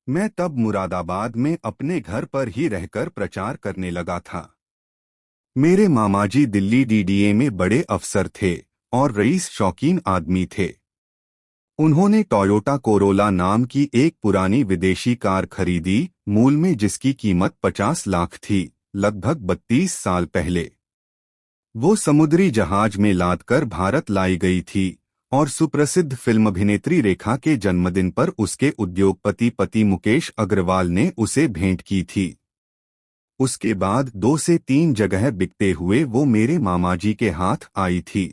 मैं तब मुरादाबाद में अपने घर पर ही रहकर प्रचार करने लगा था। मेरे मामाजी दिल्ली डीडीए में बड़े अफसर थे और रईस शौकीन आदमी थे। उन्होंने टोयोटा कोरोला नाम की एक पुरानी विदेशी कार खरीदी, मूल में जिसकी कीमत 50 लाख थी, लगभग 32 साल पहले। वो समुद्री जहाज में लादकर भारत लाई गई थी और सुप्रसिद्ध फिल्म अभिनेत्री रेखा के जन्मदिन पर उसके उद्योगपति पति मुकेश अग्रवाल ने उसे भेंट की थी। उसके बाद 2 से 3 जगह बिकते हुए वो मेरे मामाजी के हाथ आई थी।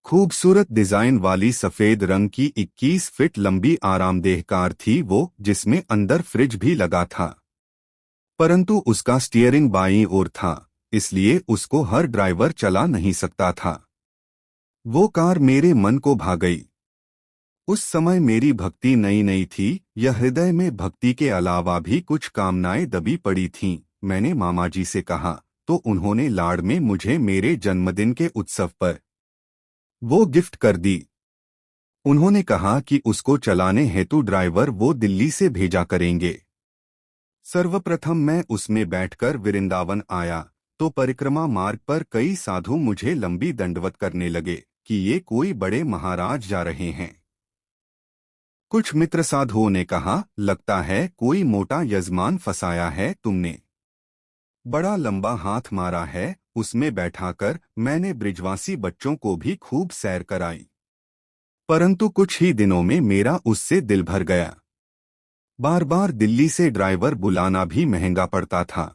खूबसूरत डिजाइन वाली सफेद रंग की 21 फीट लंबी आरामदेह कार थी वो, जिसमें अंदर फ्रिज भी लगा था। परंतु उसका स्टीयरिंग बाईं ओर था, इसलिए उसको हर ड्राइवर चला नहीं सकता था। वो कार मेरे मन को भा गई। उस समय मेरी भक्ति नई नई थी, यह हृदय में भक्ति के अलावा भी कुछ कामनाएं दबी पड़ी थीं। मैंने मामाजी से कहा तो उन्होंने लाड़ में मुझे मेरे जन्मदिन के उत्सव पर वो गिफ्ट कर दी। उन्होंने कहा कि उसको चलाने हेतु ड्राइवर वो दिल्ली से भेजा करेंगे। सर्वप्रथम मैं उसमें बैठकर वृंदावन आया तो परिक्रमा मार्ग पर कई साधु मुझे लंबी दंडवत करने लगे कि ये कोई बड़े महाराज जा रहे हैं। कुछ मित्र साधुओं ने कहा, लगता है कोई मोटा यजमान फंसाया है तुमने। बड़ा लंबा हाथ मारा है। उसमें बैठाकर मैंने ब्रिजवासी बच्चों को भी खूब सैर कराई। परंतु कुछ ही दिनों में मेरा उससे दिल भर गया। बार बार दिल्ली से ड्राइवर बुलाना भी महंगा पड़ता था।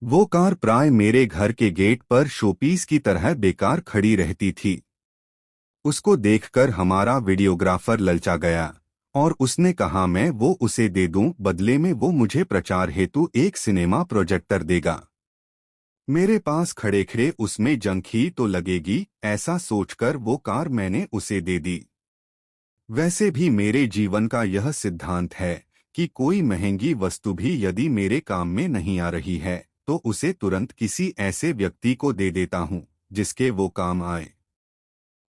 वो कार प्राय मेरे घर के गेट पर शोपीस की तरह बेकार खड़ी रहती थी। उसको देखकर हमारा वीडियोग्राफर ललचा गया और उसने कहा मैं वो उसे दे दूं, बदले में वो मुझे प्रचार हेतु एक सिनेमा प्रोजेक्टर देगा। मेरे पास खड़े खड़े उसमें जंग ही तो लगेगी, ऐसा सोचकर वो कार मैंने उसे दे दी। वैसे भी मेरे जीवन का यह सिद्धांत है कि कोई महंगी वस्तु भी यदि मेरे काम में नहीं आ रही है तो उसे तुरंत किसी ऐसे व्यक्ति को दे देता हूँ जिसके वो काम आए।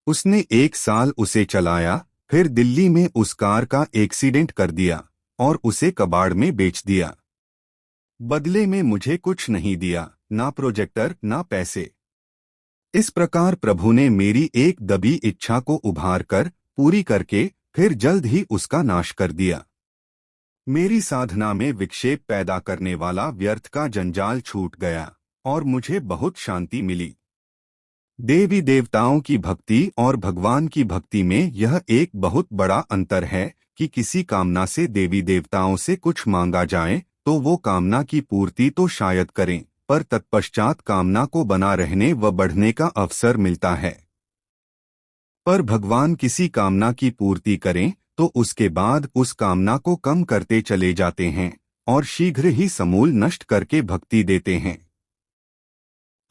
उसने 1 साल उसे चलाया, फिर दिल्ली में उस कार का एक्सीडेंट कर दिया और उसे कबाड़ में बेच दिया। बदले में मुझे कुछ नहीं दिया, ना प्रोजेक्टर ना पैसे। इस प्रकार प्रभु ने मेरी एक दबी इच्छा को उभार कर पूरी करके फिर जल्द ही उसका नाश कर दिया। मेरी साधना में विक्षेप पैदा करने वाला व्यर्थ का जंजाल छूट गया और मुझे बहुत शांति मिली। देवी देवताओं की भक्ति और भगवान की भक्ति में यह एक बहुत बड़ा अंतर है कि किसी कामना से देवी देवताओं से कुछ मांगा जाए तो वो कामना की पूर्ति तो शायद करें, पर तत्पश्चात कामना को बना रहने व बढ़ने का अवसर मिलता है। पर भगवान किसी कामना की पूर्ति करें तो उसके बाद उस कामना को कम करते चले जाते हैं और शीघ्र ही समूल नष्ट करके भक्ति देते हैं।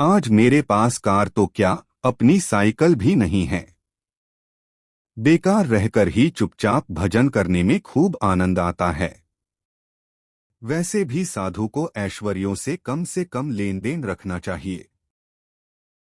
आज मेरे पास कार तो क्या, अपनी साइकिल भी नहीं है। बेकार रहकर ही चुपचाप भजन करने में खूब आनंद आता है। वैसे भी साधु को ऐश्वर्यों से कम लेन देन रखना चाहिए।